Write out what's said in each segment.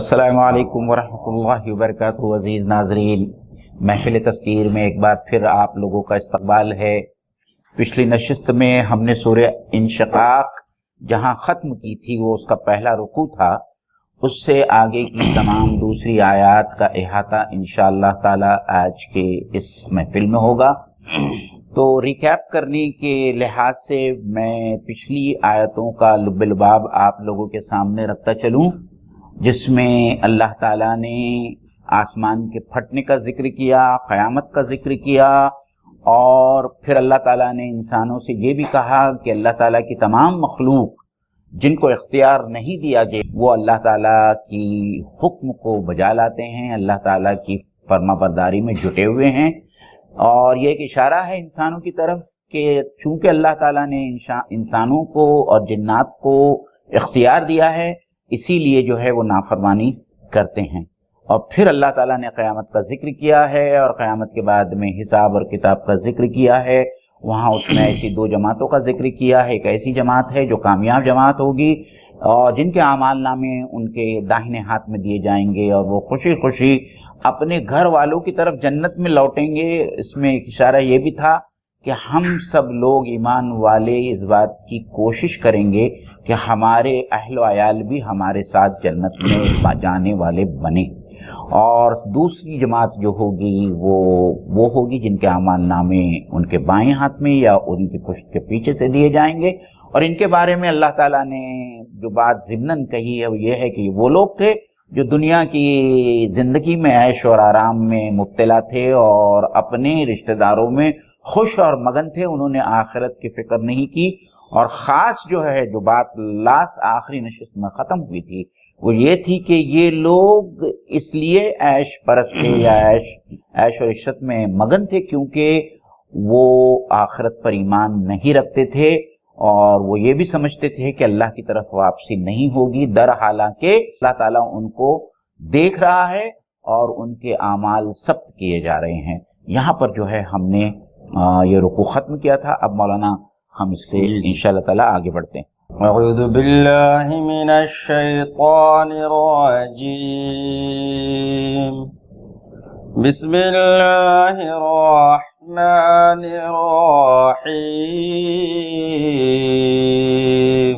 السلام علیکم ورحمۃ اللہ وبرکاتہ۔ عزیز ناظرین، محفل تذکیر میں ایک بار پھر آپ لوگوں کا استقبال ہے۔ پچھلی نشست میں ہم نے سورہ انشقاق جہاں ختم کی تھی وہ اس کا پہلا رکوع تھا، اس سے آگے کی تمام دوسری آیات کا احاطہ انشاءاللہ تعالی آج کے اس محفل میں ہوگا۔ تو ریکیپ کرنے کے لحاظ سے میں پچھلی آیتوں کا لب لباب آپ لوگوں کے سامنے رکھتا چلوں، جس میں اللہ تعالیٰ نے آسمان کے پھٹنے کا ذکر کیا، قیامت کا ذکر کیا، اور پھر اللہ تعالیٰ نے انسانوں سے یہ بھی کہا کہ اللہ تعالیٰ کی تمام مخلوق جن کو اختیار نہیں دیا گیا وہ اللہ تعالیٰ کی حکم کو بجا لاتے ہیں، اللہ تعالیٰ کی فرما برداری میں جٹے ہوئے ہیں۔ اور یہ ایک اشارہ ہے انسانوں کی طرف کہ چونکہ اللہ تعالیٰ نے انسانوں کو اور جنات کو اختیار دیا ہے، اسی لیے جو ہے وہ نافرمانی کرتے ہیں۔ اور پھر اللہ تعالیٰ نے قیامت کا ذکر کیا ہے، اور قیامت کے بعد میں حساب اور کتاب کا ذکر کیا ہے۔ وہاں اس میں ایسی دو جماعتوں کا ذکر کیا ہے۔ ایک ایسی جماعت ہے جو کامیاب جماعت ہوگی اور جن کے اعمال نامے ان کے داہنے ہاتھ میں دیے جائیں گے، اور وہ خوشی خوشی اپنے گھر والوں کی طرف جنت میں لوٹیں گے۔ اس میں ایک اشارہ یہ بھی تھا کہ ہم سب لوگ ایمان والے اس بات کی کوشش کریں گے کہ ہمارے اہل و عیال بھی ہمارے ساتھ جنت میں جانے والے بنیں۔ اور دوسری جماعت جو ہوگی وہ ہوگی جن کے اعمال نامے ان کے بائیں ہاتھ میں یا ان کی پشت کے پیچھے سے دیے جائیں گے۔ اور ان کے بارے میں اللہ تعالیٰ نے جو بات ضمناً کہی ہے وہ یہ ہے کہ وہ لوگ تھے جو دنیا کی زندگی میں عیش اور آرام میں مبتلا تھے اور اپنے رشتہ داروں میں خوش اور مگن تھے، انہوں نے آخرت کی فکر نہیں کی۔ اور خاص جو ہے جو بات آخری نشست میں ختم ہوئی تھی وہ یہ تھی کہ یہ لوگ اس لیے عیش پرست تھے یا عیش و عشرت میں مگن تھے کیونکہ وہ آخرت پر ایمان نہیں رکھتے تھے، اور وہ یہ بھی سمجھتے تھے کہ اللہ کی طرف واپسی نہیں ہوگی، در حالانکہ اللہ تعالیٰ ان کو دیکھ رہا ہے اور ان کے اعمال ثبت کیے جا رہے ہیں۔ یہاں پر جو ہے ہم نے یہ رکوع ختم کیا تھا۔ اب مولانا ہم اس سے انشاءاللہ تعالیٰ آگے بڑھتے ہیں۔ اعوذ باللہ من الشیطان الرجیم، بسم اللہ الرحمن الرحیم،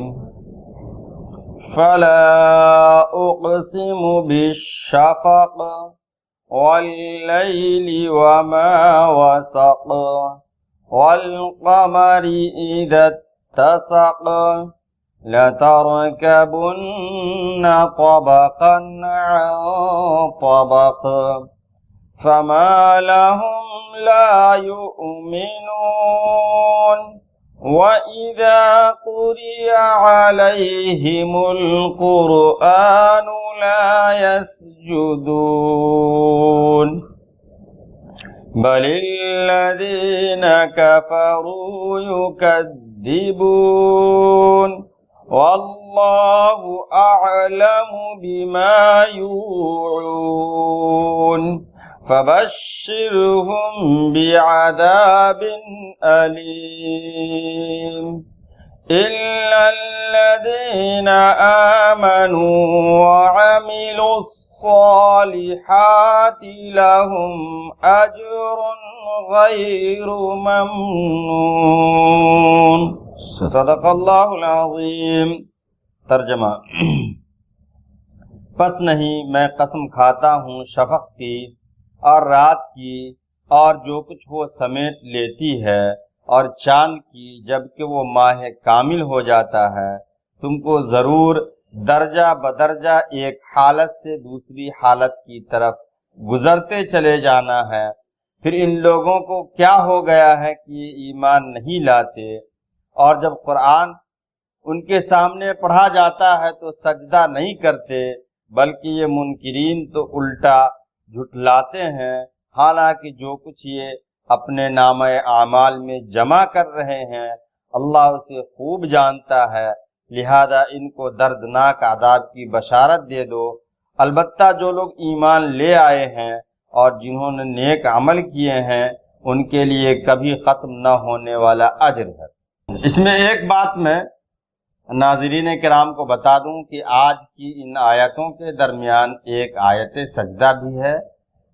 فلا اقسم بالشفق واللیل وما وسق والقمر اذا اتسق لتركبن طبقا عن طبق فما لهم لا يؤمنون وإذا قرئ عليهم القرآن لا يسجدون بل الذين كفروا يكذبون والله أعلم بما يوعون فبشرهم بعذاب أليم إلا الذين آمنوا وعملوا الصالحات لهم أجر غير ممنون صدق اللہ العظیم۔ ترجمہ، پس نہیں میں قسم کھاتا ہوں شفق کی اور رات کی اور جو کچھ وہ سمیٹ لیتی ہے، اور چاند کی جبکہ وہ ماہ کامل ہو جاتا ہے۔ تم کو ضرور درجہ بدرجہ ایک حالت سے دوسری حالت کی طرف گزرتے چلے جانا ہے۔ پھر ان لوگوں کو کیا ہو گیا ہے کہ یہ ایمان نہیں لاتے، اور جب قرآن ان کے سامنے پڑھا جاتا ہے تو سجدہ نہیں کرتے، بلکہ یہ منکرین تو الٹا جھٹلاتے ہیں، حالانکہ جو کچھ یہ اپنے نامہ اعمال میں جمع کر رہے ہیں اللہ اسے خوب جانتا ہے، لہذا ان کو دردناک عذاب کی بشارت دے دو۔ البتہ جو لوگ ایمان لے آئے ہیں اور جنہوں نے نیک عمل کیے ہیں ان کے لیے کبھی ختم نہ ہونے والا اجر ہے۔ اس میں ایک بات میں ناظرین کرام کو بتا دوں کہ آج کی ان آیتوں کے درمیان ایک آیت سجدہ بھی ہے،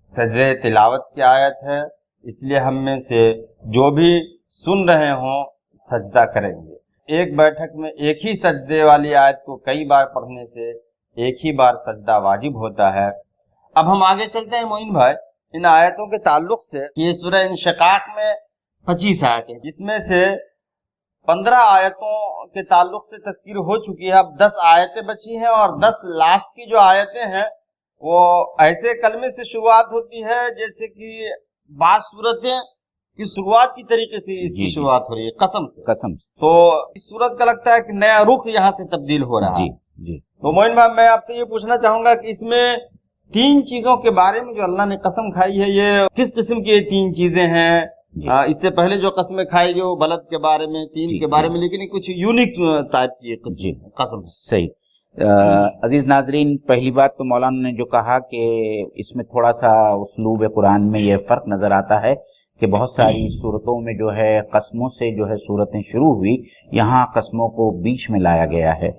سجدہ تلاوت کی آیت ہے، اس لیے ہم میں سے جو بھی سن رہے ہوں سجدہ کریں گے۔ ایک بیٹھک میں ایک ہی سجدے والی آیت کو کئی بار پڑھنے سے ایک ہی بار سجدہ واجب ہوتا ہے۔ اب ہم آگے چلتے ہیں معین بھائی ان آیتوں کے تعلق سے۔ یہ سورہ انشقاق میں 25 آیتیں، جس میں سے 15 آیتوں کے تعلق سے تذکیر ہو چکی ہے، اب 10 آیتیں بچی ہیں، اور 10 لاسٹ کی جو آیتیں ہیں وہ ایسے کلمے سے شروعات ہوتی ہے جیسے کہ بعض صورتیں کی شروعات کی طریقے سے اس کی شروعات ہو رہی ہے قسم سے۔ تو اس صورت کا لگتا ہے کہ نیا رخ یہاں سے تبدیل ہو رہا ہے۔ تو معین بھائی میں آپ سے یہ پوچھنا چاہوں گا کہ اس میں 3 چیزوں کے بارے میں جو اللہ نے قسم کھائی ہے، یہ کس قسم کی یہ 3 چیزیں ہیں؟ اس سے پہلے جو قسمیں کھائی جو بلد کے بارے میں 3 کے بارے میں، لیکن کچھ یونیک ٹائپ کی قسم۔ صحیح۔ عزیز ناظرین، پہلی بات تو مولانا نے جو کہا کہ اس میں تھوڑا سا اسلوب قرآن میں یہ فرق نظر آتا ہے کہ بہت ساری صورتوں میں جو ہے قسموں سے جو ہے صورتیں شروع ہوئی، یہاں قسموں کو بیچ میں لایا گیا ہے،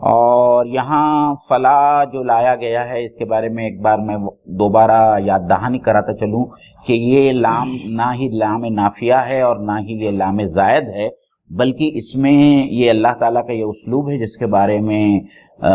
اور یہاں فلا جو لایا گیا ہے اس کے بارے میں ایک بار میں دوبارہ یاد دہانی کراتا چلوں کہ یہ لام نہ ہی لام نافیہ ہے اور نہ ہی یہ لام زائد ہے، بلکہ اس میں یہ اللہ تعالیٰ کا یہ اسلوب ہے جس کے بارے میں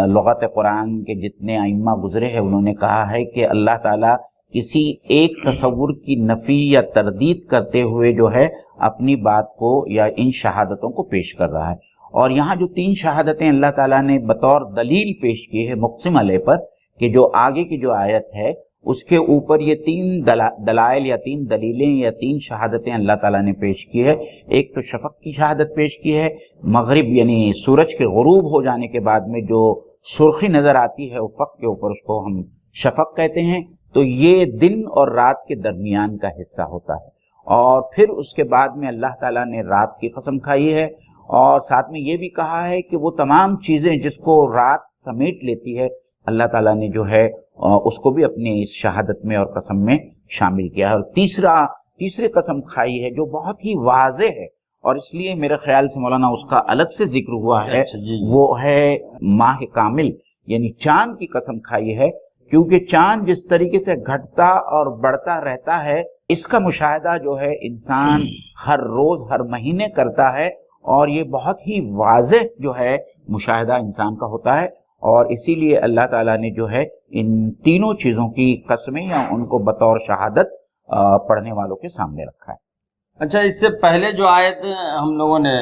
لغت قرآن کے جتنے ائمہ گزرے ہیں انہوں نے کہا ہے کہ اللہ تعالیٰ کسی ایک تصور کی نفی یا تردید کرتے ہوئے جو ہے اپنی بات کو یا ان شہادتوں کو پیش کر رہا ہے، اور یہاں جو 3 شہادتیں اللہ تعالیٰ نے بطور دلیل پیش کی ہے مقسم علیہ پر، کہ جو آگے کی جو آیت ہے اس کے اوپر یہ 3 دلائل یا 3 دلیلیں یا 3 شہادتیں اللہ تعالیٰ نے پیش کی ہے۔ ایک تو شفق کی شہادت پیش کی ہے، مغرب یعنی سورج کے غروب ہو جانے کے بعد میں جو سرخی نظر آتی ہے افق کے اوپر، اس کو ہم شفق کہتے ہیں، تو یہ دن اور رات کے درمیان کا حصہ ہوتا ہے۔ اور پھر اس کے بعد میں اللہ تعالیٰ نے رات کی قسم کھائی ہے، اور ساتھ میں یہ بھی کہا ہے کہ وہ تمام چیزیں جس کو رات سمیٹ لیتی ہے اللہ تعالیٰ نے جو ہے اس کو بھی اپنے اس شہادت میں اور قسم میں شامل کیا ہے۔ اور تیسری قسم کھائی ہے جو بہت ہی واضح ہے، اور اس لیے میرے خیال سے مولانا اس کا الگ سے ذکر ہوا ہے، وہ ہے ماہ کامل یعنی چاند کی قسم کھائی ہے، کیونکہ چاند جس طریقے سے گھٹتا اور بڑھتا رہتا ہے اس کا مشاہدہ جو ہے انسان ہر روز ہر مہینے کرتا ہے، اور یہ بہت ہی واضح جو ہے مشاہدہ انسان کا ہوتا ہے، اور اسی لیے اللہ تعالیٰ نے جو ہے ان تینوں چیزوں کی قسمیں یا ان کو بطور شہادت پڑھنے والوں کے سامنے رکھا ہے۔ اچھا، اس سے پہلے جو آیت ہم لوگوں نے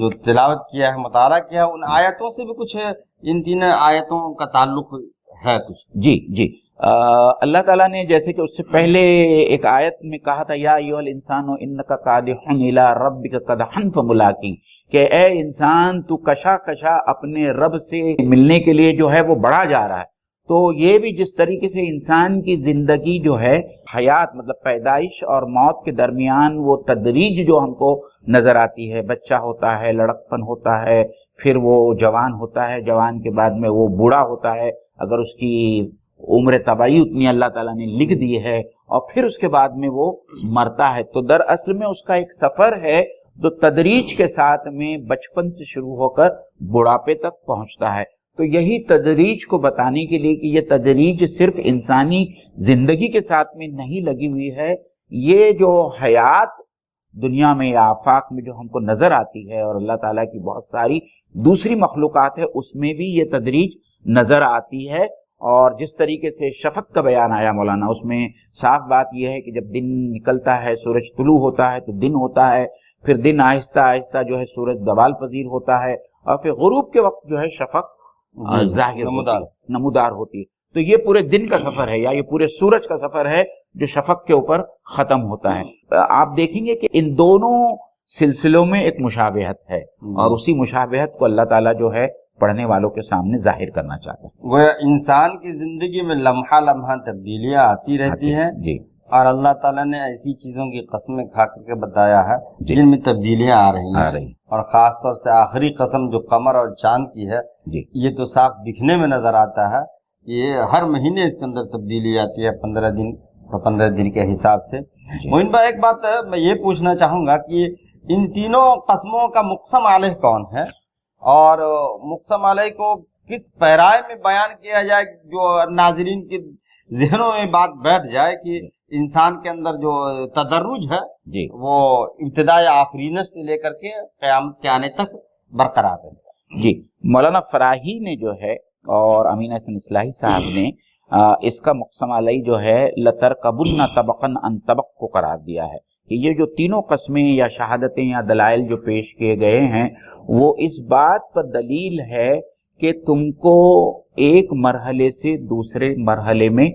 جو تلاوت کیا ہے، مطالعہ کیا ہے، ان آیتوں سے بھی کچھ ان 3 آیتوں کا تعلق ہے کچھ؟ جی اللہ تعالیٰ نے جیسے کہ اس سے پہلے ایک آیت میں کہا تھا یا ایھا الانسان انک قادح الی ربک قدحا فملاقی، کہ اے انسان تو کشا اپنے رب سے ملنے کے لیے جو ہے وہ بڑھا جا رہا ہے۔ تو یہ بھی جس طریقے سے انسان کی زندگی جو ہے حیات مطلب پیدائش اور موت کے درمیان وہ تدریج جو ہم کو نظر آتی ہے، بچہ ہوتا ہے، لڑکپن ہوتا ہے، پھر وہ جوان ہوتا ہے، جوان کے بعد میں وہ بوڑھا ہوتا ہے اگر اس کی عمر طبعی اتنی اللہ تعالیٰ نے لکھ دی ہے، اور پھر اس کے بعد میں وہ مرتا ہے۔ تو دراصل میں اس کا ایک سفر ہے جو تدریج کے ساتھ میں بچپن سے شروع ہو کر بڑھاپے تک پہنچتا ہے۔ تو یہی تدریج کو بتانے کے لیے کہ یہ تدریج صرف انسانی زندگی کے ساتھ میں نہیں لگی ہوئی ہے، یہ جو حیات دنیا میں یا آفاق میں جو ہم کو نظر آتی ہے اور اللہ تعالیٰ کی بہت ساری دوسری مخلوقات ہے اس میں بھی یہ تدریج نظر آتی ہے۔ اور جس طریقے سے شفق کا بیان آیا مولانا، اس میں صاف بات یہ ہے کہ جب دن نکلتا ہے، سورج طلوع ہوتا ہے تو دن ہوتا ہے، پھر دن آہستہ آہستہ جو ہے سورج زوال پذیر ہوتا ہے، اور پھر غروب کے وقت جو ہے شفق ظاہر نمودار ہوتی ہے۔ تو یہ پورے دن کا سفر ہے یا یہ پورے سورج کا سفر ہے جو شفق کے اوپر ختم ہوتا ہے۔ آپ دیکھیں گے کہ ان دونوں سلسلوں میں ایک مشابہت ہے، اور اسی مشابہت کو اللہ تعالیٰ جو ہے پڑھنے والوں کے سامنے ظاہر کرنا چاہتا ہے۔ وہ انسان کی زندگی میں لمحہ لمحہ تبدیلیاں آتی رہتی ہیں، اور اللہ تعالیٰ نے ایسی چیزوں کی قسمیں کھا کر کے بتایا ہے جن میں تبدیلیاں آ رہی ہیں، اور خاص طور سے آخری قسم جو قمر اور چاند کی ہے، یہ تو صاف دکھنے میں نظر آتا ہے، یہ ہر مہینے اس کے اندر تبدیلی آتی ہے 15 دن اور 15 دن کے حساب سے۔ معین بھائی ایک بات میں یہ پوچھنا چاہوں گا کہ ان تینوں قسموں کا مقسم علیہ کون ہے؟ اور مقسم علیہ کو کس پیرائے میں بیان کیا جائے جو ناظرین کے ذہنوں میں بات بیٹھ جائے کہ انسان کے اندر جو تدرج ہے جی وہ ابتدائی آفرینش سے لے کر کے قیامت کے آنے تک برقرار ہے۔ جی مولانا فراہی نے جو ہے اور امین احسن اصلاحی صاحب نے اس کا مقسم علیہ جو ہے لترکبن طبقا عن طبق کو قرار دیا ہے کہ یہ جو تینوں قسمیں یا شہادتیں یا دلائل جو پیش کیے گئے ہیں وہ اس بات پر دلیل ہے کہ تم کو ایک مرحلے سے دوسرے مرحلے میں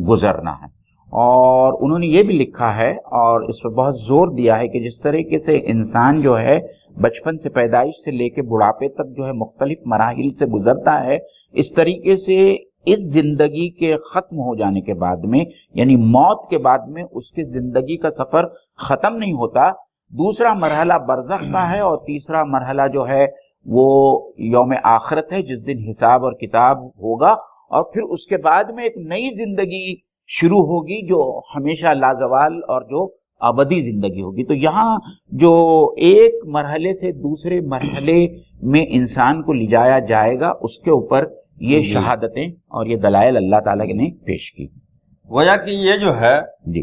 گزرنا ہے۔ اور انہوں نے یہ بھی لکھا ہے اور اس پر بہت زور دیا ہے کہ جس طریقے سے انسان جو ہے بچپن سے پیدائش سے لے کے بڑھاپے تک جو ہے مختلف مراحل سے گزرتا ہے، اس طریقے سے اس زندگی کے ختم ہو جانے کے بعد میں یعنی موت کے بعد میں اس کی زندگی کا سفر ختم نہیں ہوتا، دوسرا مرحلہ برزخ کا ہے اور تیسرا مرحلہ جو ہے وہ یوم آخرت ہے جس دن حساب اور کتاب ہوگا، اور پھر اس کے بعد میں ایک نئی زندگی شروع ہوگی جو ہمیشہ لازوال اور جو ابدی زندگی ہوگی۔ تو یہاں جو ایک مرحلے سے دوسرے مرحلے میں انسان کو لے جایا جائے گا اس کے اوپر یہ شہادتیں اور یہ دلائل اللہ تعالیٰ نے پیش کی۔ گویا کہ یہ جو ہے جی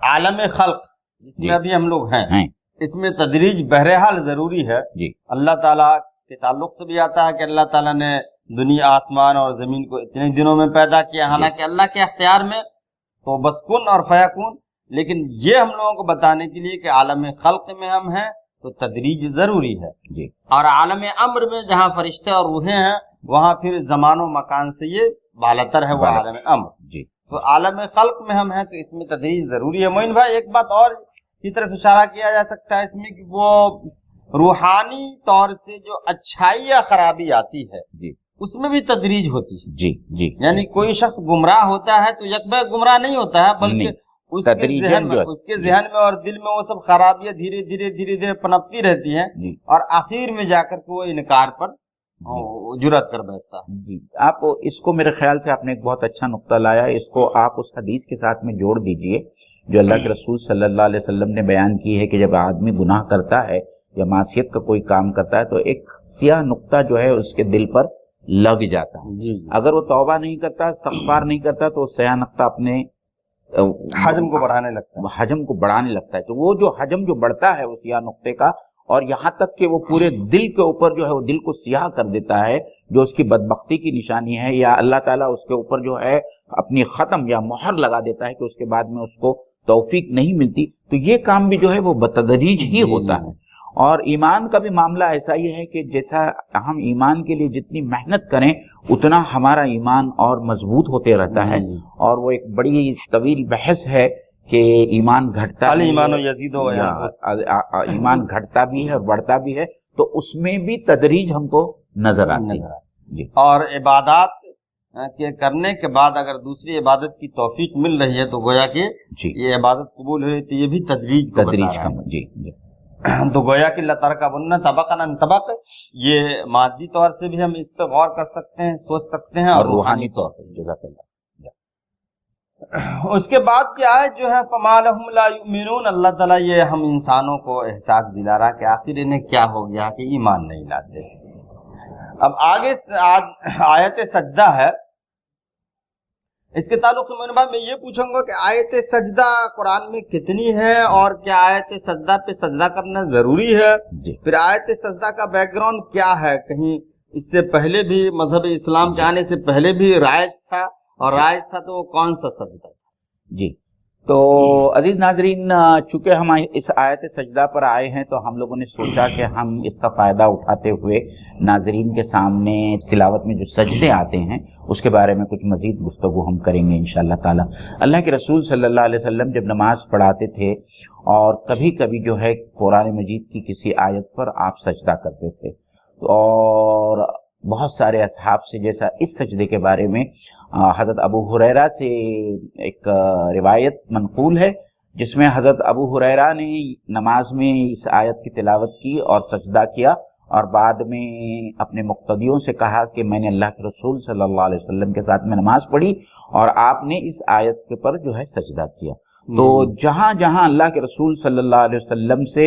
عالم خلق جس میں ابھی ہم لوگ ہیں اس میں تدریج بہرحال ضروری ہے۔ جی اللہ تعالیٰ کے تعلق سے بھی آتا ہے کہ اللہ تعالیٰ نے دنیا آسمان اور زمین کو اتنے دنوں میں پیدا کیا، حالانکہ اللہ کے اختیار میں تو بس کن اور فیکون، لیکن یہ ہم لوگوں کو بتانے کے لیے کہ عالم خلق میں ہم ہیں تو تدریج ضروری ہے۔ جی اور عالم امر میں جہاں فرشتے اور روحیں ہیں وہاں پھر زمان و مکان سے یہ بالاتر ہے وہ عالم امر۔ جی تو عالم خلق میں ہم ہیں تو اس میں تدریج ضروری ہے۔ معین بھائی ایک بات اور کی طرف اشارہ کیا جا سکتا ہے اس میں کہ وہ روحانی طور سے جو اچھائی یا خرابی آتی ہے جی اس میں بھی تدریج ہوتی ہے۔ جی جی یعنی کوئی شخص گمراہ ہوتا ہے تو یکبہ گمراہ نہیں ہوتا ہے، بلکہ اس کے ذہن میں اور دل میں وہ سب خرابیاں دھیرے دھیرے پنپتی رہتی ہیں اور آخر میں جا کر کے وہ انکار پر جرأت کر بیٹھتا ہے۔ جی آپ اس کو میرے خیال سے آپ نے ایک بہت اچھا نقطہ لایا، اس کو آپ اس حدیث کے ساتھ میں جوڑ دیجئے جو اللہ کے رسول صلی اللہ علیہ وسلم نے بیان کی ہے کہ جب آدمی گناہ کرتا ہے یا معصیت کا کوئی کام کرتا ہے تو ایک سیاہ نقطہ جو ہے اس کے دل پر لگ جاتا ہے۔ جی اگر وہ توبہ نہیں کرتا، استغفار نہیں کرتا تو سیاہ نقطہ اپنے حجم کو بڑھانے لگتا ہے، حجم کو بڑھانے لگتا ہے۔ تو وہ جو حجم جو بڑھتا ہے وہ سیاہ نقطے کا، اور یہاں تک کہ وہ پورے دل کے اوپر جو ہے وہ دل کو سیاہ کر دیتا ہے، جو اس کی بدبختی کی نشانی ہے، یا اللہ تعالیٰ اس کے اوپر جو ہے اپنی ختم یا مہر لگا دیتا ہے کہ اس کے بعد میں اس کو توفیق نہیں ملتی، تو یہ کام بھی جو ہے وہ بتدریج ہی ہوتا ہے۔ اور ایمان کا بھی معاملہ ایسا ہی ہے کہ جیسا ہم ایمان کے لیے جتنی محنت کریں اتنا ہمارا ایمان اور مضبوط ہوتے رہتا ہے، اور وہ ایک بڑی طویل بحث ہے کہ ایمان گھٹتا الایمان یزید و ایمان گھٹتا بھی ہے اور بڑھتا بھی ہے، تو اس میں بھی تدریج ہم کو نظر آتی ہے۔ جی اور عبادات کے کرنے کے بعد اگر دوسری عبادت کی توفیق مل رہی ہے تو گویا کہ یہ عبادت قبول ہوئی تو یہ بھی تدریج کا جی جی تو گویا کہ لترکبن طبقا عن طبق، یہ مادی طور سے بھی ہم اس پہ غور کر سکتے ہیں، سوچ سکتے ہیں، اور روحانی طور سے۔ جزاک اللہ۔ اس کے بعد کی آیت جو ہے فما لهم لا یؤمنون، اللہ تعالیٰ یہ ہم انسانوں کو احساس دلا رہا کہ آخر انہیں کیا ہو گیا کہ ایمان نہیں لاتے۔ اب آگے آیت سجدہ ہے، اس کے تعلق سے میں یہ پوچھوں گا کہ آیت سجدہ قرآن میں کتنی ہے اور کیا آیت سجدہ پہ سجدہ کرنا ضروری ہے؟ پھر آیت سجدہ کا بیک گراؤنڈ کیا ہے؟ کہیں اس سے پہلے بھی مذہب اسلام کے آنے سے پہلے بھی رائج تھا، اور رائج تھا تو وہ کون سا سجدہ تھا؟ جی تو عزیز ناظرین، چونکہ ہم اس آیت سجدہ پر آئے ہیں تو ہم لوگوں نے سوچا کہ ہم اس کا فائدہ اٹھاتے ہوئے ناظرین کے سامنے تلاوت میں جو سجدے آتے ہیں اس کے بارے میں کچھ مزید گفتگو ہم کریں گے انشاءاللہ تعالی۔ اللہ کے رسول صلی اللہ علیہ وسلم جب نماز پڑھاتے تھے اور کبھی کبھی جو ہے قرآن مجید کی کسی آیت پر آپ سجدہ کرتے تھے، اور بہت سارے اصحاب سے، جیسا اس سجدے کے بارے میں حضرت ابو ہریرہ سے ایک روایت منقول ہے جس میں حضرت ابو ہریرہ نے نماز میں اس آیت کی تلاوت کی اور سجدہ کیا، اور بعد میں اپنے مقتدیوں سے کہا کہ میں نے اللہ کے رسول صلی اللہ علیہ وسلم کے ساتھ میں نماز پڑھی اور آپ نے اس آیت کے پر جو ہے سجدہ کیا۔ تو جہاں جہاں اللہ کے رسول صلی اللہ علیہ وسلم سے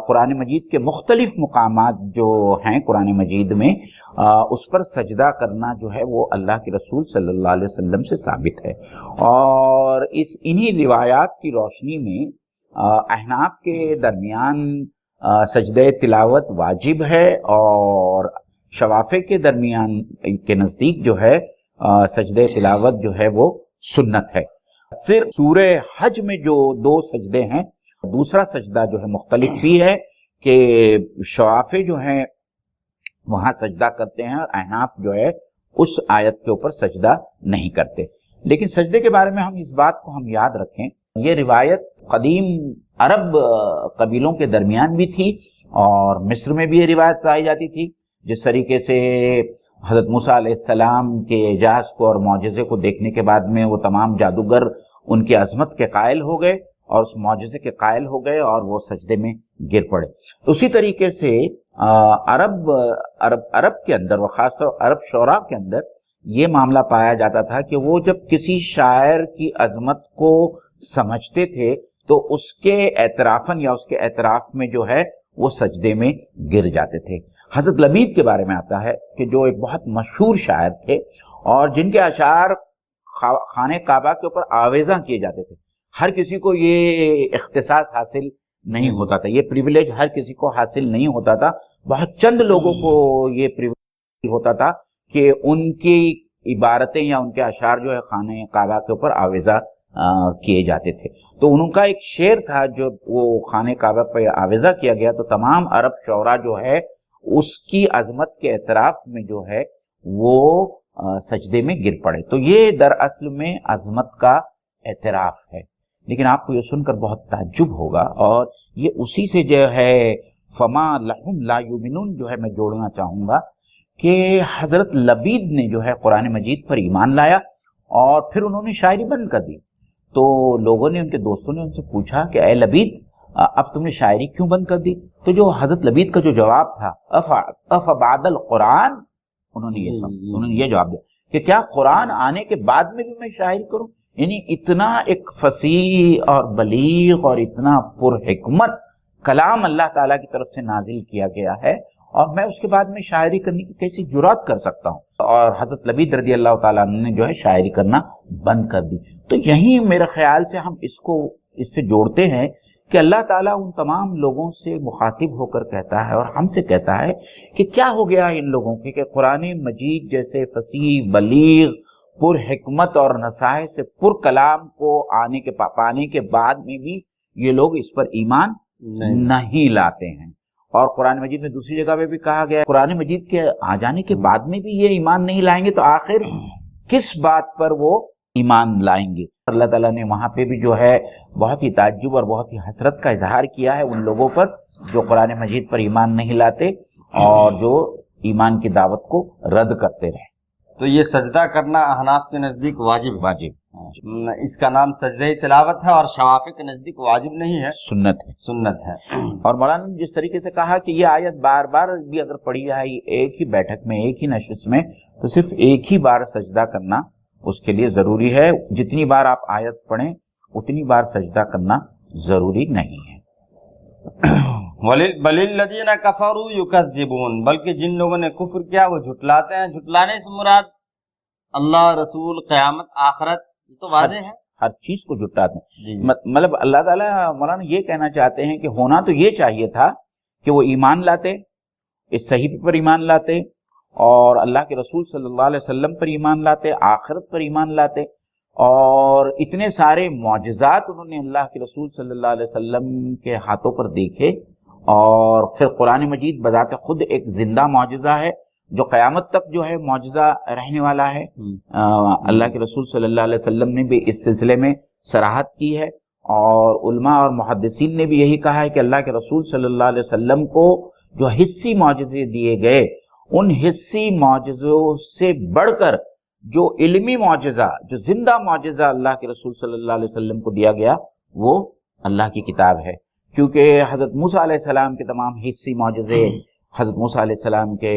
قرآن مجید کے مختلف مقامات جو ہیں قرآن مجید میں اس پر سجدہ کرنا جو ہے وہ اللہ کے رسول صلی اللہ علیہ وسلم سے ثابت ہے، اور انہی روایات کی روشنی میں احناف کے درمیان سجدہ تلاوت واجب ہے، اور شوافع کے درمیان کے نزدیک جو ہے سجدہ تلاوت جو ہے وہ سنت ہے۔ صرف سورہ حج میں جو 2 سجدے ہیں، دوسرا سجدہ جو ہے مختلف بھی ہے کہ شوافع جو ہیں وہاں سجدہ کرتے ہیں اور احناف جو ہے اس آیت کے اوپر سجدہ نہیں کرتے۔ لیکن سجدے کے بارے میں اس بات کو ہم یاد رکھیں، یہ روایت قدیم عرب قبیلوں کے درمیان بھی تھی، اور مصر میں بھی یہ روایت پائی جاتی تھی۔ جس طریقے سے حضرت موسیٰ علیہ السلام کے اعجاز کو اور معجزے کو دیکھنے کے بعد میں وہ تمام جادوگر ان کی عظمت کے قائل ہو گئے اور اس معجزے کے قائل ہو گئے اور وہ سجدے میں گر پڑے۔ اسی طریقے سے عرب کے اندر، اور خاص طور عرب شعراء کے اندر یہ معاملہ پایا جاتا تھا کہ وہ جب کسی شاعر کی عظمت کو سمجھتے تھے تو اس کے اعترافاً یا اس کے اعتراف میں جو ہے وہ سجدے میں گر جاتے تھے۔ حضرت لبید کے بارے میں آتا ہے کہ جو ایک بہت مشہور شاعر تھے اور جن کے اشعار خانہ کعبہ کے اوپر آویزاں کیے جاتے تھے۔ ہر کسی کو یہ اختصاص حاصل نہیں ہوتا تھا، یہ پریویلیج ہر کسی کو حاصل نہیں ہوتا تھا، بہت چند لوگوں کو یہ پریویلیج ہوتا تھا کہ ان کی عبارتیں یا ان کے اشعار جو ہے خانہ کعبہ کے اوپر آویزہ کیے جاتے تھے۔ تو ان کا ایک شعر تھا جو وہ خانہ کعبہ پہ آویزہ کیا گیا، تو تمام عرب شعراء جو ہے اس کی عظمت کے اعتراف میں جو ہے وہ سجدے میں گر پڑے۔ تو یہ دراصل میں عظمت کا اعتراف ہے۔ لیکن آپ کو یہ سن کر بہت تعجب ہوگا، اور یہ اسی سے جو ہے فما لہم لا یؤمنون جو ہے میں جوڑنا چاہوں گا کہ حضرت لبید نے جو ہے قرآن مجید پر ایمان لایا اور پھر انہوں نے شاعری بند کر دی۔ تو لوگوں نے، ان کے دوستوں نے ان سے پوچھا کہ اے لبید اب تم نے شاعری کیوں بند کر دی؟ تو جو حضرت لبید کا جو جواب تھا افبعد القرآن، انہوں نے یہ جواب دیا کہ کیا قرآن آنے کے بعد میں بھی میں شاعری کروں؟ یعنی اتنا ایک فصیح اور بلیغ اور اتنا پر حکمت کلام اللہ تعالیٰ کی طرف سے نازل کیا گیا ہے، اور میں اس کے بعد میں شاعری کرنے کی کیسی جرات کر سکتا ہوں؟ اور حضرت لبید رضی اللہ تعالیٰ عنہ نے جو ہے شاعری کرنا بند کر دی۔ تو یہی میرے خیال سے ہم اس سے جوڑتے ہیں کہ اللہ تعالیٰ ان تمام لوگوں سے مخاطب ہو کر کہتا ہے اور ہم سے کہتا ہے کہ کیا ہو گیا ان لوگوں کے کہ قرآن مجید جیسے فصیح بلیغ پر حکمت اور نصائح سے پر کلام کو پانے کے بعد میں بھی یہ لوگ اس پر ایمان نہیں لاتے ہیں۔ اور قرآن مجید میں دوسری جگہ پہ بھی کہا گیا قرآن مجید کے آ جانے کے بعد میں بھی یہ ایمان نہیں لائیں گے تو آخر کس بات پر وہ ایمان لائیں گے؟ اللہ تعالیٰ نے وہاں پہ بھی جو ہے بہت ہی تعجب اور بہت ہی حسرت کا اظہار کیا ہے ان لوگوں پر جو قرآن مجید پر ایمان نہیں لاتے اور جو ایمان کی دعوت کو رد کرتے رہے۔ تو یہ سجدہ کرنا احناف کے نزدیک واجب، اس کا نام سجدہ تلاوت ہے، اور شوافع کے نزدیک واجب نہیں ہے، سنت ہے۔ اور مولانا نے جس طریقے سے کہا کہ یہ آیت بار بار بھی اگر پڑھی جائے ایک ہی بیٹھک میں، ایک ہی نشست میں، تو صرف ایک ہی بار سجدہ کرنا اس کے لیے ضروری ہے۔ جتنی بار آپ آیت پڑھیں اتنی بار سجدہ کرنا ضروری نہیں ہے۔ بل الذین کفروا یکذبون، بلکہ جن لوگوں نے کفر کیا وہ جھٹلاتے ہیں۔ جھٹلانے سے مراد اللہ، رسول، قیامت، آخرت، یہ تو واضح ہے، ہر چیز کو جھٹلاتے ہیں۔ مطلب اللہ تعالیٰ مولانا یہ کہنا چاہتے ہیں کہ ہونا تو یہ چاہیے تھا کہ وہ ایمان لاتے، اس صحیفے پر ایمان لاتے اور اللہ کے رسول صلی اللہ علیہ وسلم پر ایمان لاتے، آخرت پر ایمان لاتے، اور اتنے سارے معجزات انہوں نے اللہ کے رسول صلی اللہ علیہ وسلم کے ہاتھوں پر دیکھے، اور پھر قرآن مجید بذات خود ایک زندہ معجزہ ہے جو قیامت تک جو ہے معجزہ رہنے والا ہے۔ اللہ کے رسول صلی اللہ علیہ وسلم نے بھی اس سلسلے میں صراحت کی ہے، اور علماء اور محدثین نے بھی یہی کہا ہے کہ اللہ کے رسول صلی اللہ علیہ وسلم کو جو حصی معجزے دیے گئے، ان حصی معجزوں سے بڑھ کر جو علمی معجزہ، جو زندہ معجزہ اللہ کے رسول صلی اللہ علیہ وسلم کو دیا گیا وہ اللہ کی کتاب ہے، کیونکہ حضرت موسیٰ علیہ السلام کے تمام حصی معجزے حضرت موسیٰ علیہ السلام کے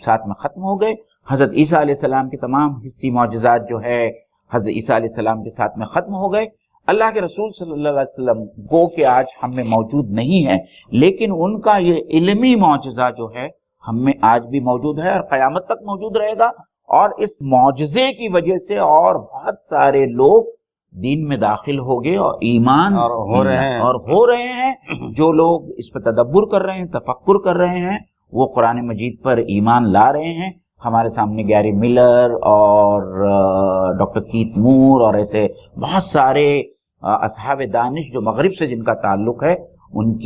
ساتھ میں ختم ہو گئے، حضرت عیسیٰ علیہ السلام کے تمام حصی معجزات جو ہے حضرت عیسیٰ علیہ السلام کے ساتھ میں ختم ہو گئے۔ اللہ کے رسول صلی اللہ علیہ وسلم گو کہ آج ہم میں موجود نہیں ہے، لیکن ان کا یہ علمی معجزہ جو ہے ہم میں آج بھی موجود ہے اور قیامت تک موجود رہے گا، اور اس معجزے کی وجہ سے اور بہت سارے لوگ دین میں داخل ہو گئے اور ایمان اور ہو رہے ہیں جو لوگ اس پہ تدبر کر رہے ہیں، تفکر کر رہے ہیں، وہ قرآن مجید پر ایمان لا رہے ہیں۔ ہمارے سامنے گیری ملر اور ڈاکٹر کیت مور اور ایسے بہت سارے اصحاب دانش جو مغرب سے جن کا تعلق ہے، ان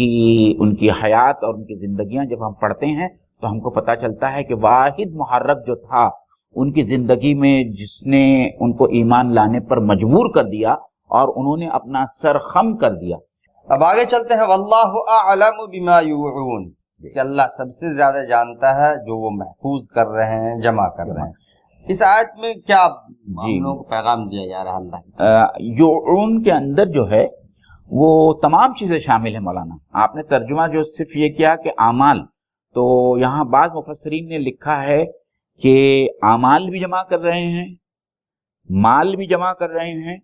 کی حیات اور ان کی زندگیاں جب ہم پڑھتے ہیں تو ہم کو پتہ چلتا ہے کہ واحد محرک جو تھا ان کی زندگی میں جس نے ان کو ایمان لانے پر مجبور کر دیا اور انہوں نے اپنا سر خم کر دیا۔ اب آگے چلتے ہیں، واللہ اعلم بما یوعون، کہ اللہ سب سے زیادہ جانتا ہے جو وہ محفوظ کر رہے ہیں، جمع کر رہے ہیں۔ اس آیت میں کیا ہم لوگوں کو پیغام دیا جا رہا ہے اللہ؟ یوعون کے اندر جو ہے وہ تمام چیزیں شامل ہیں مولانا۔ آپ نے ترجمہ جو صرف یہ کیا کہ اعمال، تو یہاں بعض مفسرین نے لکھا ہے کہ اعمال بھی جمع کر رہے ہیں، مال بھی جمع کر رہے ہیں،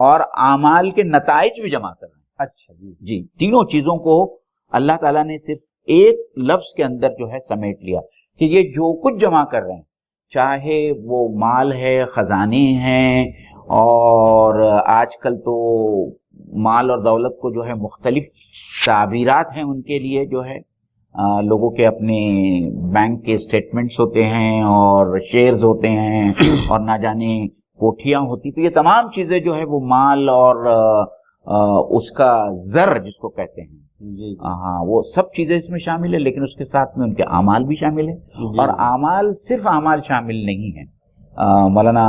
اور اعمال کے نتائج بھی جمع کر رہے ہیں۔ اچھا جی، تینوں چیزوں کو اللہ تعالیٰ نے صرف ایک لفظ کے اندر جو ہے سمیٹ لیا کہ یہ جو کچھ جمع کر رہے ہیں، چاہے وہ مال ہے، خزانے ہیں، اور آج کل تو مال اور دولت کو جو ہے مختلف تعبیرات ہیں ان کے لیے، جو ہے لوگوں کے اپنے بینک کے اسٹیٹمنٹس ہوتے ہیں اور شیئرز ہوتے ہیں اور نہ جانے کوٹھیاں ہوتی، تو یہ تمام چیزیں جو ہے وہ مال اور اس کا زر جس کو کہتے ہیں، ہاں، وہ سب چیزیں اس میں شامل ہے، لیکن اس کے ساتھ میں ان کے اعمال بھی شامل ہیں۔ اور اعمال صرف اعمال شامل نہیں ہیں، مولانا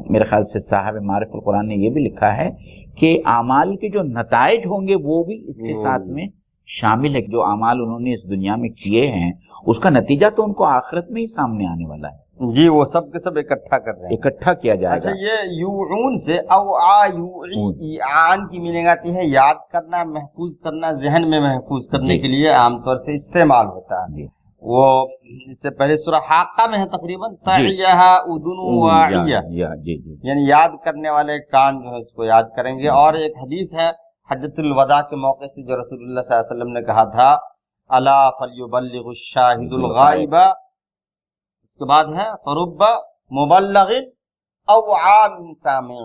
میرے خیال سے صاحب معارف القرآن نے یہ بھی لکھا ہے کہ اعمال کے جو نتائج ہوں گے وہ بھی اس کے ساتھ میں شامل ہے، جو اعمال انہوں نے اس دنیا میں کیے ہیں اس کا نتیجہ تو ان کو آخرت میں ہی سامنے آنے والا ہے۔ جی، وہ سب کے سب اکٹھا کر رہے ہیں، اکٹھا کیا جائے گا۔ اچھا، یہ یوعون سے اوعا یوعان کی میننگ آتی ہے یاد کرنا، محفوظ کرنا، ذہن میں محفوظ کرنے کے لیے عام طور سے استعمال ہوتا ہے۔ وہ اس سے پہلے سورہ حاقہ میں ہے تقریباً، تعیہا اذن واعیہ، یعنی یاد کرنے والے کان جو ہے اس کو یاد کریں گے۔ اور ایک حدیث ہے حجۃ الوداع کے موقع سے جو رسول اللہ صلی اللہ علیہ وسلم نے کہا تھا، الا فلیبلغ الشاہد الغائب، اس کے بعد ہے فرب مبلغ اوعا من سامع،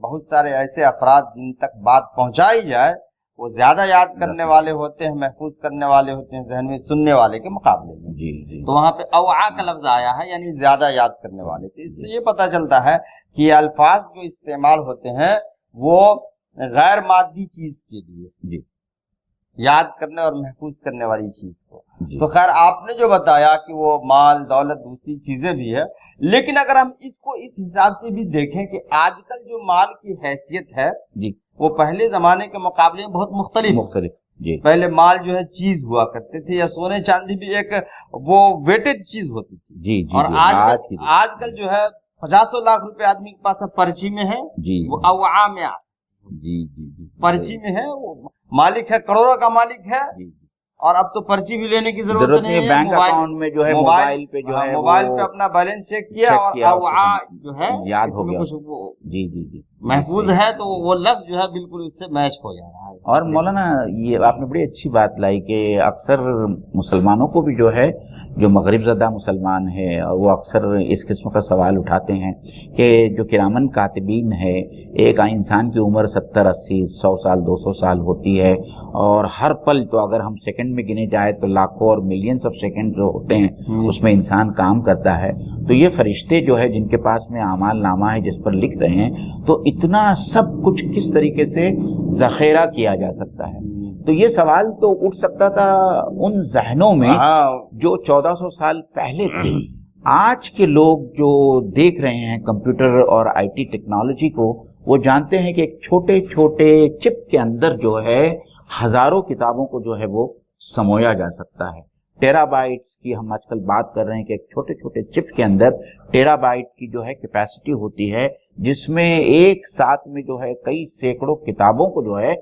بہت سارے ایسے افراد جن تک بات پہنچائی جائے وہ زیادہ یاد کرنے والے ہوتے ہیں، محفوظ کرنے والے ہوتے ہیں ذہن میں سننے والے کے مقابلے میں۔ تو وہاں پہ اوعا کا لفظ آیا ہے، یعنی زیادہ یاد کرنے والے۔ تو اس سے یہ پتہ چلتا ہے کہ یہ الفاظ جو استعمال ہوتے ہیں وہ غیر مادی چیز کے لیے، یاد کرنے اور محفوظ کرنے والی چیز کو۔ تو خیر، آپ نے جو بتایا کہ وہ مال، دولت، دوسری چیزیں بھی ہے، لیکن اگر ہم اس کو اس حساب سے بھی دیکھیں کہ آج کل جو مال کی حیثیت ہے وہ پہلے زمانے کے مقابلے میں بہت مختلف۔ پہلے مال جو ہے چیز ہوا کرتے تھے، یا سونے چاندی بھی ایک وہ ویٹڈ چیز ہوتی تھی، اور آج کل جو ہے 50 لاکھ روپے آدمی کے پاس پرچی میں ہے، وہ اوعا میں آ سکتا، پرچی میں ہے، وہ مالک ہے، کروڑوں کا مالک ہے، اور اب تو پرچی بھی لینے کی ضرورت نہیں ہے، بینک اکاؤنٹ میں جو ہے موبائل پہ جو ہے موبائل پہ اپنا بیلنس چیک کیا اور اوعا جو ہے یاد ہو گیا، محفوظ ہے، تو وہ لفظ جو ہے بالکل اس سے میچ ہو جا رہا ہے۔ اور مولانا یہ آپ نے بڑی اچھی بات لائی کہ اکثر مسلمانوں کو بھی جو ہے جو مغرب زدہ مسلمان ہے وہ اکثر اس قسم کا سوال اٹھاتے ہیں کہ جو کرامن کاتبین ہے، ایک انسان کی عمر 70 80 100 سال 200 سال ہوتی ہے، اور ہر پل تو اگر ہم سیکنڈ میں گنے جائے تو لاکھوں اور ملینز آف سیکنڈ جو ہوتے ہیں اس میں انسان کام کرتا ہے، تو یہ فرشتے جو ہے جن کے پاس میں اعمال نامہ ہے جس پر لکھ رہے ہیں، تو اتنا سب کچھ کس طریقے سے ذخیرہ کیا جا سکتا ہے؟ تو یہ سوال تو اٹھ سکتا تھا ان ذہنوں میں جو 1400 سال پہلے تھے۔ آج کے لوگ جو دیکھ رہے ہیں کمپیوٹر اور آئی ٹی ٹیکنالوجی کو، وہ جانتے ہیں کہ ایک چھوٹے چھوٹے چپ کے اندر جو ہے ہزاروں کتابوں کو جو ہے وہ سمویا جا سکتا ہے۔ ٹیرا بائٹس کی ہم آج کل بات کر رہے ہیں کہ ایک چھوٹے چھوٹے چپ کے اندر ٹیرا بائٹ کی جو ہے کیپیسٹی ہوتی ہے، جس میں ایک ساتھ میں جو ہے کئی سینکڑوں کتابوں کو جو ہے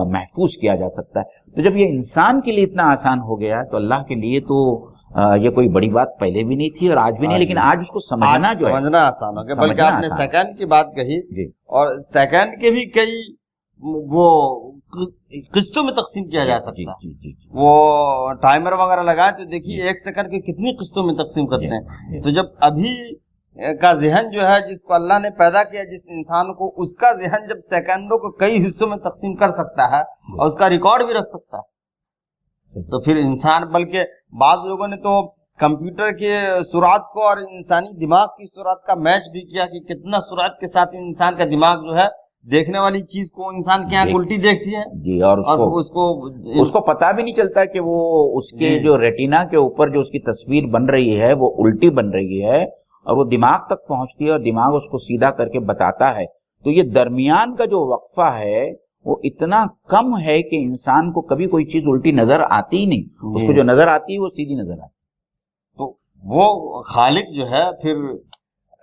محفوظ کیا جا سکتا ہے۔ تو جب یہ انسان کے لیے اتنا آسان ہو گیا تو اللہ کے لیے تو یہ کوئی بڑی بات پہلے بھی نہیں تھی اور آج بھی نہیں، لیکن آج اس کو سمجھنا آسان ہو گیا۔ بلکہ آپ نے سیکنڈ کی بات کہی، اور سیکنڈ کے بھی کئی وہ قسطوں میں تقسیم کیا جا سکتا ہے. جی. وہ ٹائمر وغیرہ لگائیں تو دیکھیے 1 سیکنڈ کے کتنی قسطوں میں تقسیم کرتے ہیں. تو جب ابھی کا ذہن جو ہے جس کو اللہ نے پیدا کیا، جس انسان کو، اس کا ذہن جب سیکنڈوں کو کئی حصوں میں تقسیم کر سکتا ہے اور اس کا ریکارڈ بھی رکھ سکتا ہے، تو پھر انسان، بلکہ بعض لوگوں نے تو کمپیوٹر کے سرعت کو اور انسانی دماغ کی سرعت کا میچ بھی کیا کہ کتنا سرعت کے ساتھ انسان کا دماغ جو ہے دیکھنے والی چیز کو انسان کے آنکھ الٹی دیکھتی ہے جی، اور اس کو پتا بھی نہیں چلتا کہ وہ اس کے جو ریٹینا کے اوپر جو اس کی تصویر بن رہی ہے وہ الٹی بن رہی ہے اور وہ دماغ تک پہنچتی ہے اور دماغ اس کو سیدھا کر کے بتاتا ہے. تو یہ درمیان کا جو وقفہ ہے وہ اتنا کم ہے کہ انسان کو کبھی کوئی چیز الٹی نظر آتی ہی نہیں، اس کو جو نظر آتی ہے وہ سیدھی نظر آتی ہے. تو وہ خالق جو ہے پھر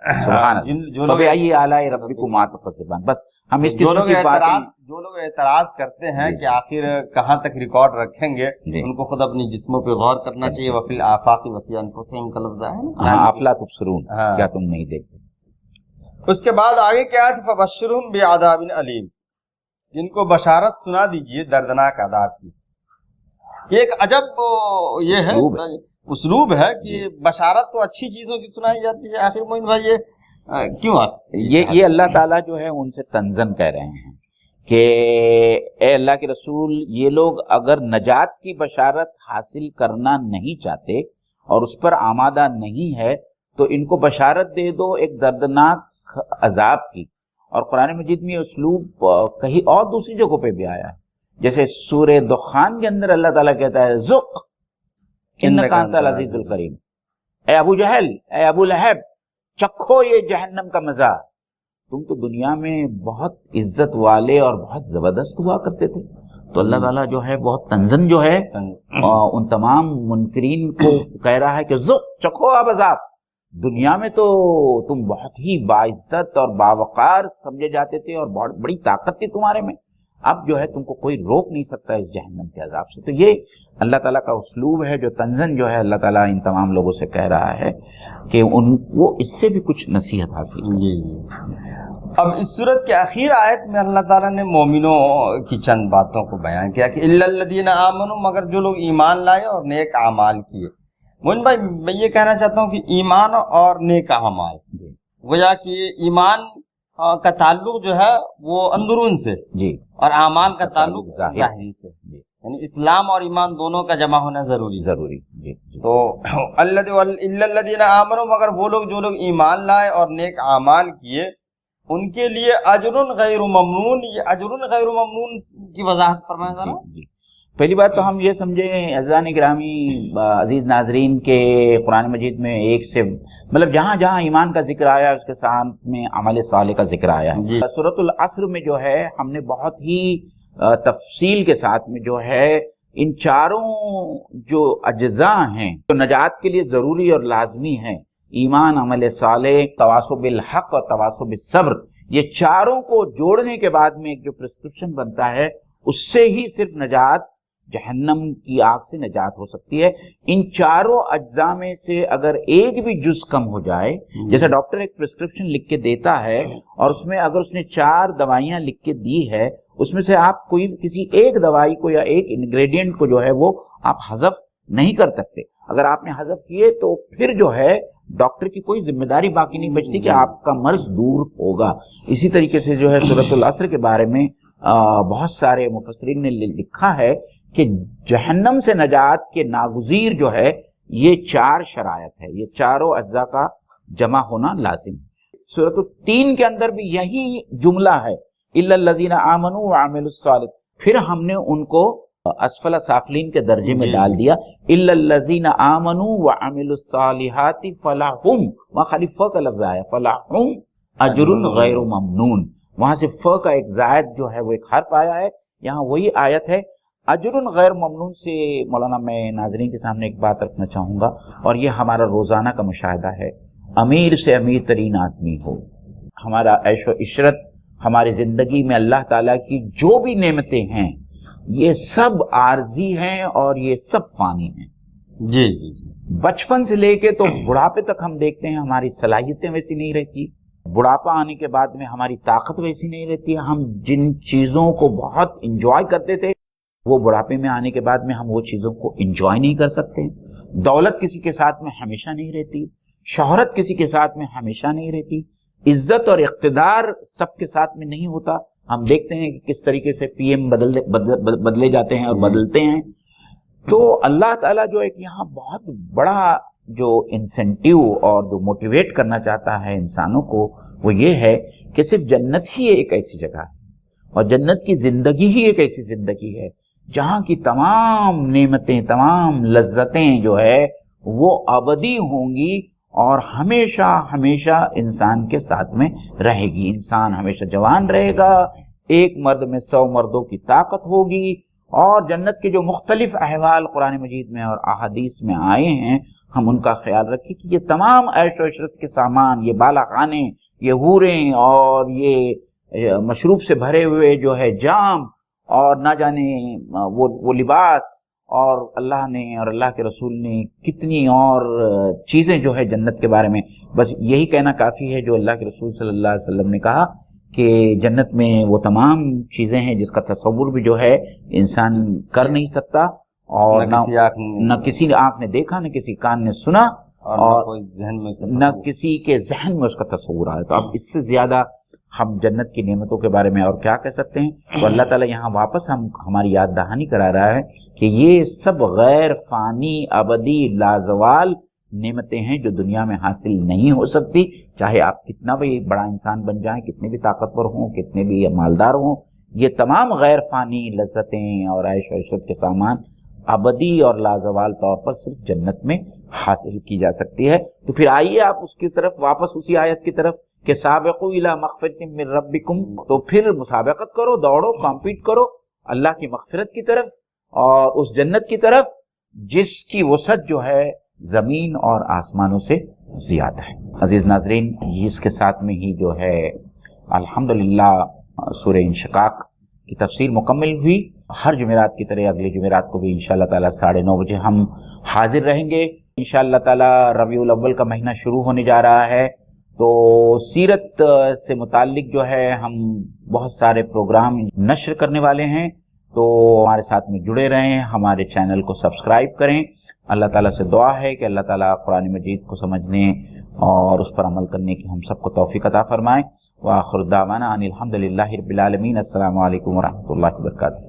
سبحان اللہ، فبأي آلاء ربكما تكذبان. بس ہم اس جو لوگ اعتراض کرتے ہیں کہ آخر کہاں تک ریکارڈ رکھیں گے، ان کو خود اپنی جسموں پہ غور کرنا چاہیے. وفی الآفاق وفی انفسہم کا لفظ ہے افلا تبصرون، کیا تم نہیں دیکھتے. اس کے بعد آگے کیا ہے، فبشرہم بعذاب علیم، جن کو بشارت سنا دیجئے دردناک عذاب کی. یہ ایک عجب یہ ہے اسلوب ہے کہ بشارت تو اچھی چیزوں کی سنائی جاتی ہے. آخر مومن بھائی یہ کیوں یہ اللہ تعالیٰ جو ہے ان سے تنزن کہہ رہے ہیں کہ اے اللہ کے رسول، یہ لوگ اگر نجات کی بشارت حاصل کرنا نہیں چاہتے اور اس پر آمادہ نہیں ہے تو ان کو بشارت دے دو ایک دردناک عذاب کی. اور قرآن مجید میں یہ اسلوب کہیں اور دوسری جگہوں پہ بھی آیا ہے، جیسے سورہ دخان کے اندر اللہ تعالیٰ کہتا ہے ذق انک انت العزیز الکریم، اے ابو جہل، اے ابو لہب، چکھو یہ جہنم کا مزہ، تم تو دنیا میں بہت عزت والے اور بہت زبردست ہوا کرتے تھے. تو اللہ تعالیٰ جو ہے بہت تنزن جو ہے ان تمام منکرین کو کہہ رہا ہے کہ ذوق، چکھو اب عذاب. دنیا میں تو تم بہت ہی باعزت اور باوقار سمجھے جاتے تھے اور بہت بڑی طاقت تھی تمہارے میں، اب جو ہے تم کو کوئی روک نہیں سکتا اس جہنم کے عذاب سے. تو یہ اللہ تعالیٰ کا اسلوب ہے جو تنزن جو ہے اللہ تعالیٰ ان تمام لوگوں سے کہہ رہا ہے کہ وہ اس سے بھی کچھ نصیحت حاصل کریں. جی. اب اس صورت کے آخر آیت میں اللہ تعالیٰ نے مومنوں کی چند باتوں کو بیان کیا کہ الا الذین آمنوا، مگر جو لوگ ایمان لائے اور نیک اعمال کیے. مومن بھائی میں یہ کہنا چاہتا ہوں کہ ایمان اور نیک اعمال، گویا کہ ایمان کا تعلق جو ہے وہ اندرون سے جی، اور اعمال کا تعلق ظاہری سے جی، یعنی اسلام اور ایمان دونوں کا جمع ہونا ضروری جی. تو الا الذین آمنوا، مگر وہ لوگ جو لوگ ایمان لائے اور نیک اعمال کیے ان کے لیے اجر غیر ممنون. یہ اجر غیر ممنون کی وضاحت فرمائیں ذرا. پہلی بات تو ہم یہ سمجھیں عزیزان گرامی، عزیز ناظرین، کے قرآن مجید میں ایک سے مطلب جہاں جہاں ایمان کا ذکر آیا اس کے ساتھ میں عمل صالح کا ذکر آیا ہے. سورۃ العصر میں جو ہے ہم نے بہت ہی تفصیل کے ساتھ میں جو ہے ان چاروں جو اجزاء ہیں جو نجات کے لیے ضروری اور لازمی ہیں، ایمان، عمل صالح، تواصی بالحق اور تواصی بالصبر، یہ چاروں کو جوڑنے کے بعد میں ایک جو پرسکرپشن بنتا ہے اس سے ہی صرف نجات، جہنم کی آگ سے نجات ہو سکتی ہے. ان چاروں اجزاء میں سے اگر ایک بھی جز کم ہو جائے، جیسے ڈاکٹر ایک پرسکرپشن لکھ کے دیتا ہے اور اس میں اگر اس نے 4 دوائیاں لکھ کے دی ہے، اس میں سے آپ کوئی کسی ایک دوائی کو یا ایک انگریڈینٹ کو جو ہے وہ آپ حذف نہیں کر سکتے. اگر آپ نے حذف کیے تو پھر جو ہے ڈاکٹر کی کوئی ذمہ داری باقی نہیں بچتی کہ آپ کا مرض دور ہوگا. اسی طریقے سے جو ہے سورۃ العصر کے بارے میں بہت سارے مفسرین نے لکھا ہے کہ جہنم سے نجات کے ناگزیر جو ہے یہ 4 شرائط ہے، یہ چاروں اجزاء کا جمع ہونا لازم ہے. سورۃ التین کے اندر بھی یہی جملہ ہے، الا الذین آمنوا وعملوا الصالحات، پھر ہم نے ان کو اسفل سافلین کے درجے میں ڈال دیا. الا الذین آمنوا وعملوا الصالحات فلہم، وہاں خالی ف کا لفظ آیا، فلہم اجر غیر ممنون. وہاں سے ف کا ایک زائد جو ہے وہ ایک حرف آیا ہے، یہاں وہی آیت ہے. اجر غیر ممنون سے مولانا میں ناظرین کے سامنے ایک بات رکھنا چاہوں گا، اور یہ ہمارا روزانہ کا مشاہدہ ہے. امیر سے امیر ترین آدمی ہو، ہمارا عیش و عشرت، ہماری زندگی میں اللہ تعالیٰ کی جو بھی نعمتیں ہیں یہ سب عارضی ہیں اور یہ سب فانی ہیں. جی. بچپن سے لے کے تو بڑھاپے تک ہم دیکھتے ہیں ہماری صلاحیتیں ویسی نہیں رہتی، بڑھاپا آنے کے بعد میں ہماری طاقت ویسی نہیں رہتی ہے، ہم جن چیزوں کو بہت انجوائے کرتے تھے وہ بڑھاپے میں آنے کے بعد میں ہم وہ چیزوں کو انجوائے نہیں کر سکتے۔ دولت کسی کے ساتھ میں ہمیشہ نہیں رہتی، شہرت کسی کے ساتھ میں ہمیشہ نہیں رہتی، عزت اور اقتدار سب کے ساتھ میں نہیں ہوتا۔ ہم دیکھتے ہیں کہ کس طریقے سے پی ایم بدلے جاتے ہیں اور بدلتے ہیں۔ تو اللہ تعالیٰ جو ایک یہاں بہت بڑا جو انسینٹیو اور جو موٹیویٹ کرنا چاہتا ہے انسانوں کو، وہ یہ ہے کہ صرف جنت ہی ایک ایسی جگہ ہے اور جنت کی زندگی ہی ایک ایسی زندگی ہے جہاں کی تمام نعمتیں، تمام لذتیں جو ہے وہ ابدی ہوں گی اور ہمیشہ ہمیشہ انسان کے ساتھ میں رہے گی۔ انسان ہمیشہ جوان رہے گا، ایک مرد میں 100 مردوں کی طاقت ہوگی، اور جنت کے جو مختلف احوال قرآن مجید میں اور احادیث میں آئے ہیں ہم ان کا خیال رکھیں کہ یہ تمام عیش و عشرت کے سامان، یہ بالا خانے، یہ حوریں اور یہ مشروب سے بھرے ہوئے جو ہے جام اور نہ جانے وہ لباس، اور اللہ نے اور اللہ کے رسول نے کتنی اور چیزیں جو ہے جنت کے بارے میں، بس یہی کہنا کافی ہے جو اللہ کے رسول صلی اللہ علیہ وسلم نے کہا کہ جنت میں وہ تمام چیزیں ہیں جس کا تصور بھی جو ہے انسان کر نہیں سکتا، اور نہ کسی آنکھ نے دیکھا، نہ کسی کان نے سنا، اور نہ کسی کے ذہن میں اس کا تصور آیا۔ تو اب اس سے زیادہ ہم جنت کی نعمتوں کے بارے میں اور کیا کہہ سکتے ہیں؟ تو اللہ تعالیٰ یہاں واپس ہماری یاد دہانی کرا رہا ہے کہ یہ سب غیر فانی، ابدی، لازوال نعمتیں ہیں جو دنیا میں حاصل نہیں ہو سکتی، چاہے آپ کتنا بھی بڑا انسان بن جائیں، کتنے بھی طاقتور ہوں، کتنے بھی مالدار ہوں، یہ تمام غیر فانی لذتیں اور عیش و عشرت کے سامان ابدی اور لازوال طور پر صرف جنت میں حاصل کی جا سکتی ہے۔ تو پھر آئیے آپ اس کی طرف واپس، اسی آیت کی طرف کہ سابقوا الی مغفرۃ من ربکم، تو پھر مسابقت کرو، دوڑو، کمپیٹ کرو اللہ کی مغفرت کی طرف اور اس جنت کی طرف جس کی وسعت جو ہے زمین اور آسمانوں سے زیادہ ہے۔ عزیز ناظرین، اس کے ساتھ میں ہی جو ہے الحمدللہ سورہ انشقاق کی تفسیر مکمل ہوئی۔ ہر جمعرات کی طرح اگلے جمعرات کو بھی انشاءاللہ تعالیٰ 9:30 بجے ہم حاضر رہیں گے۔ انشاءاللہ تعالیٰ ربیع الاول کا مہینہ شروع ہونے جا رہا ہے، تو سیرت سے متعلق جو ہے ہم بہت سارے پروگرام نشر کرنے والے ہیں، تو ہمارے ساتھ میں جڑے رہیں، ہمارے چینل کو سبسکرائب کریں۔ اللہ تعالیٰ سے دعا ہے کہ اللہ تعالیٰ قرآن مجید کو سمجھنے اور اس پر عمل کرنے کی ہم سب کو توفیق عطا فرمائیں۔ وآخر دعوانا ان الحمدللہ رب العالمین۔ السلام علیکم ورحمۃ اللہ وبرکاتہ۔